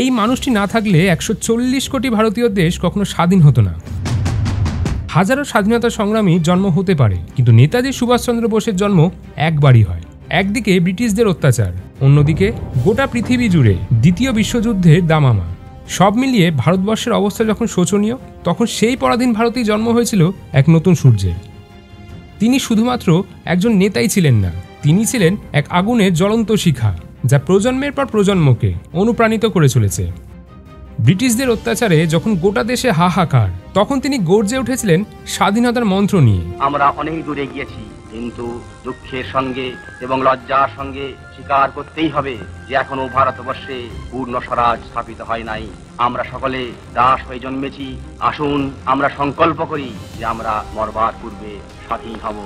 এই মানুষটি না থাকলে 140 কোটি ভারতীয় দেশ কখনো স্বাধীন হতো না। হাজারো স্বাধীনতা সংগ্রামী জন্ম হতে পারে, কিন্তু নেতাজি সুভাষচন্দ্র বোসের জন্ম একবারই হয়। একদিকে ব্রিটিশদের অত্যাচার, অন্যদিকে গোটা পৃথিবী জুড়ে দ্বিতীয় বিশ্বযুদ্ধের দামামা। সব মিলিয়ে ভারতবর্ষের অবস্থা যখন শোচনীয়, তখন সেই পরাধীন ভারতেই জন্ম হয়েছিল এক নতুন সূর্যের। তিনি শুধুমাত্র একজন নেতাই ছিলেন না, তিনি ছিলেন এক আগুনের জ্বলন্ত শিখা, যা প্রজন্মের পর প্রজন্মকে অনুপ্রাণিত করে চলেছে। ব্রিটিশদের অত্যাচারে যখন গোটা দেশে হাহাকার, তখন তিনি গর্জে উঠেছিলেন স্বাধীনতার মন্ত্র নিয়ে। আমরা অনেক দূরে গিয়েছি, কিন্তু দুঃখের সঙ্গে এবং লজ্জার সঙ্গে স্বীকার করতেই হবে যে এখনো ভারতবর্ষে পূর্ণ স্বরাজ স্থাপিত হয় নাই। আমরা সকলে দাস হয়ে জন্মেছি। আসুন আমরা সংকল্প করি যে আমরা মরবার পূর্বে স্বাধীন হব।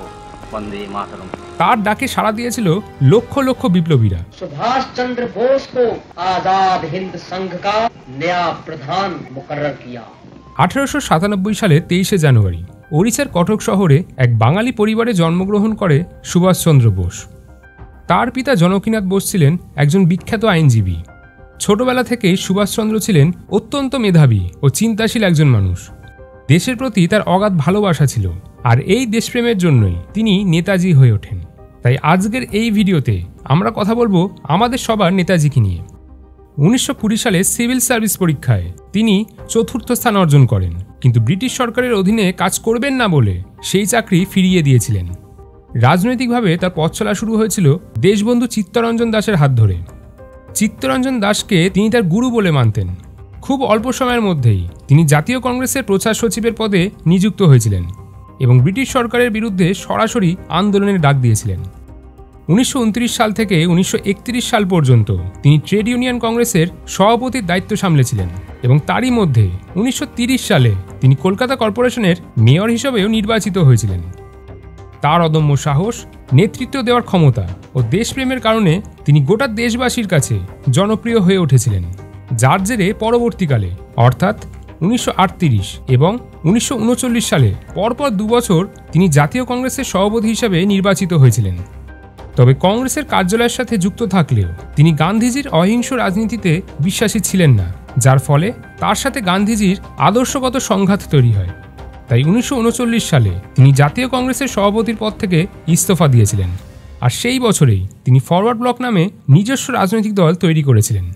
বন্দে মাতরম। তার ডাকে সাড়া দিয়েছিল লক্ষ লক্ষ বিপ্লবীরা। सुभाष चंद्र बोस को आजाद हिंद संघ का नया प्रधान मुकर्रर किया। 1897 সালে 23শে জানুয়ারি ওড়িশার কটক শহরে এক বাঙালি পরিবারে জন্মগ্রহণ করে সুভাষচন্দ্র বোস। তার পিতা জনকীনাথ বোস ছিলেন একজন বিখ্যাত আইনজীবী। ছোটবেলা থেকেই সুভাষচন্দ্র ছিলেন অত্যন্ত মেধাবী ও চিন্তাশীল একজন মানুষ। দেশের প্রতি তার অগাধ ভালোবাসা ছিল, আর এই দেশপ্রেমের জন্যই তিনি নেতাজি হয়ে ওঠেন। তাই আজকের এই ভিডিওতে আমরা কথা বলবো আমাদের সবার নেতাজিকে নিয়ে। 1920 সালে সিভিল সার্ভিস পরীক্ষায় তিনি 4র্থ স্থান অর্জন করেন, কিন্তু ব্রিটিশ সরকারের অধীনে কাজ করবেন না বলে সেই চাকরি ফিরিয়ে দিয়েছিলেন। রাজনৈতিকভাবে তার পথ চলা শুরু হয়েছিল দেশবন্ধু চিত্তরঞ্জন দাসের হাত ধরে। চিত্তরঞ্জন দাসকে তিনি তার গুরু বলে মানতেন। খুব অল্প সময়ের মধ্যেই তিনি জাতীয় কংগ্রেসের প্রচার সচিবের পদে নিযুক্ত হয়েছিলেন এবং ব্রিটিশ সরকারের বিরুদ্ধে সরাসরি আন্দোলনের ডাক দিয়েছিলেন। 1929 সাল থেকে 1931 সাল পর্যন্ত তিনি ট্রেড ইউনিয়ন কংগ্রেসের সভাপতির দায়িত্ব সামলেছিলেন এবং তারই মধ্যে 1930 সালে তিনি কলকাতা কর্পোরেশনের মেয়র হিসেবেও নির্বাচিত হয়েছিলেন। তার অদম্য সাহস, নেতৃত্ব দেওয়ার ক্ষমতা ও দেশপ্রেমের কারণে তিনি গোটা দেশবাসীর কাছে জনপ্রিয় হয়ে উঠেছিলেন, যার জেরে পরবর্তীকালে অর্থাৎ 1938 এবং 1939 সালে পরপর 2 বছর তিনি জাতীয় কংগ্রেসের সভাপতি হিসেবে নির্বাচিত হয়েছিলেন। তবে কংগ্রেসের কার্যালয়ের সাথে যুক্ত থাকলেও তিনি গান্ধীজির অহিংস রাজনীতিতে বিশ্বাসী ছিলেন না, যার ফলে তার সাথে গান্ধীজির আদর্শগত সংঘাত তৈরি হয়। তাই 1939 সালে তিনি জাতীয় কংগ্রেসের সভাপতির পদ থেকে ইস্তফা দিয়েছিলেন, আর সেই বছরেই তিনি ফরওয়ার্ড ব্লক নামে নিজস্ব রাজনৈতিক দল তৈরি করেছিলেন।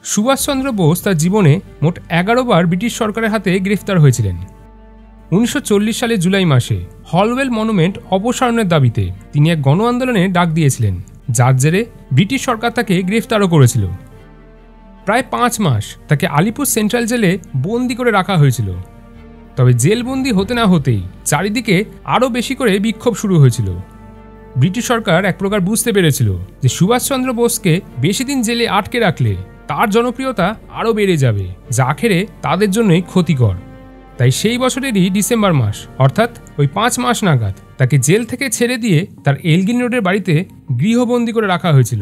সুভাষচন্দ্র বোস তার জীবনে মোট 11 বার ব্রিটিশ সরকারের হাতে গ্রেফতার হয়েছিলেন। 1940 সালে জুলাই মাসে হলওয়েল মনুমেন্ট অপসারণের দাবিতে তিনি এক গণ আন্দোলনে ডাক দিয়েছিলেন, যার জেরে ব্রিটিশ সরকার তাকে গ্রেফতারও করেছিল। প্রায় 5 মাস তাকে আলিপুর সেন্ট্রাল জেলে বন্দি করে রাখা হয়েছিল। তবে জেলবন্দি হতে না হতেই চারিদিকে আরও বেশি করে বিক্ষোভ শুরু হয়েছিল। ব্রিটিশ সরকার এক প্রকার বুঝতে পেরেছিল যে সুভাষচন্দ্র বোসকে বেশি দিন জেলে আটকে রাখলে তার জনপ্রিয়তা আরও বেড়ে যাবে, যা আখেরে তাদের জন্যই ক্ষতিকর। তাই সেই বছরেরই ডিসেম্বর মাস অর্থাৎ ওই 5 মাস নাগাদ তাকে জেল থেকে ছেড়ে দিয়ে তার এলগিন রোডের বাড়িতে গৃহবন্দী করে রাখা হয়েছিল।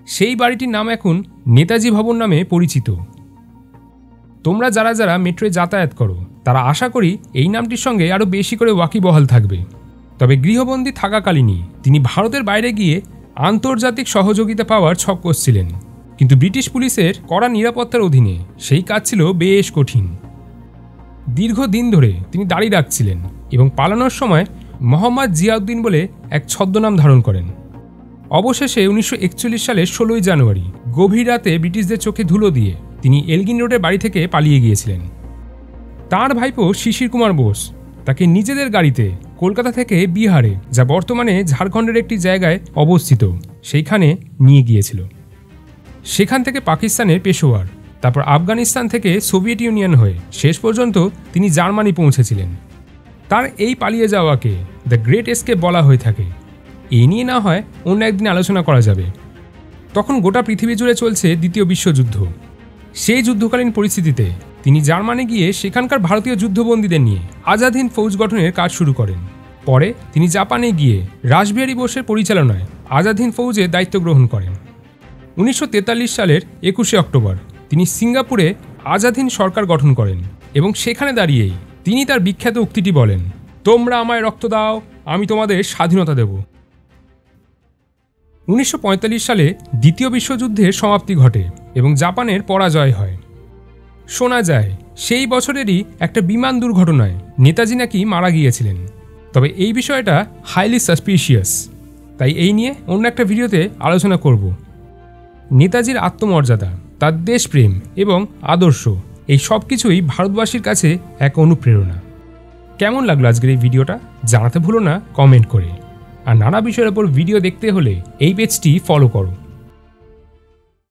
সেই বাড়িটির নাম এখন নেতাজি ভবন নামে পরিচিত। তোমরা যারা যারা মেট্রোয় যাতায়াত করো তারা আশা করি এই নামটির সঙ্গে আরও বেশি করে ওয়াকিবহাল থাকবে। তবে গৃহবন্দী থাকাকালীনই তিনি ভারতের বাইরে গিয়ে আন্তর্জাতিক সহযোগিতা পাওয়ার ছক কষছিলেন, কিন্তু ব্রিটিশ পুলিশের কড়া নিরাপত্তার অধীনে সেই কাজ ছিল বেশ কঠিন। দীর্ঘদিন ধরে তিনি দাড়ি রাখছিলেন এবং পালানোর সময় মোহাম্মদ জিয়াউদ্দিন বলে এক ছদ্মনাম ধারণ করেন। অবশেষে 1941 সালের 16ই জানুয়ারি গভীর রাতে ব্রিটিশদের চোখে ধুলো দিয়ে তিনি এলগিন রোডের বাড়ি থেকে পালিয়ে গিয়েছিলেন। তার ভাইপো শিশির কুমার বোস তাকে নিজেদের গাড়িতে কলকাতা থেকে বিহারে, যা বর্তমানে ঝাড়খণ্ডের একটি জায়গায় অবস্থিত, সেইখানে নিয়ে গিয়েছিল। সেখান থেকে পাকিস্তানের পেশোয়ার, তারপর আফগানিস্তান থেকে সোভিয়েত ইউনিয়ন হয়ে শেষ পর্যন্ত তিনি জার্মানি পৌঁছেছিলেন। তার এই পালিয়ে যাওয়াকে দ্য গ্রেট এস্কেপ বলা হয়ে থাকে। এই নিয়ে না হয় অন্য একদিন আলোচনা করা যাবে। তখন গোটা পৃথিবী জুড়ে চলছে দ্বিতীয় বিশ্বযুদ্ধ। সেই যুদ্ধকালীন পরিস্থিতিতে তিনি জার্মানি গিয়ে সেখানকার ভারতীয় যুদ্ধবন্দীদের নিয়ে আজাদ হিন্দ ফৌজ গঠনের কাজ শুরু করেন। পরে তিনি জাপানে গিয়ে রাসবিহারী বোসের পরিচালনায় আজাদ হিন্দ ফৌজে দায়িত্ব গ্রহণ করেন। 1943 সালের 21শে অক্টোবর তিনি সিঙ্গাপুরে আজাদ হিন্দ সরকার গঠন করেন এবং সেখানে দাঁড়িয়েই তিনি তার বিখ্যাত উক্তিটি বলেন, তোমরা আমায় রক্ত দাও, আমি তোমাদের স্বাধীনতা দেব। 1945 সালে দ্বিতীয় বিশ্বযুদ্ধের সমাপ্তি ঘটে এবং জাপানের পরাজয় হয়। শোনা যায় সেই বছরেরই একটা বিমান দুর্ঘটনায় নেতাজি নাকি মারা গিয়েছিলেন, তবে এই বিষয়টা হাইলি সাসপিশিয়াস, তাই এই নিয়ে অন্য একটা ভিডিওতে আলোচনা করব। নেতাজির আত্মমর্যাদা, তার দেশপ্রেম এবং আদর্শ, এই সব কিছুই ভারতবাসীর কাছে এক অনুপ্রেরণা। কেমন লাগলো আজকের এই ভিডিওটা জানাতে ভুলো না কমেন্ট করে। আর নানা বিষয়ের ওপর ভিডিও দেখতে হলে এই পেজটি ফলো করো।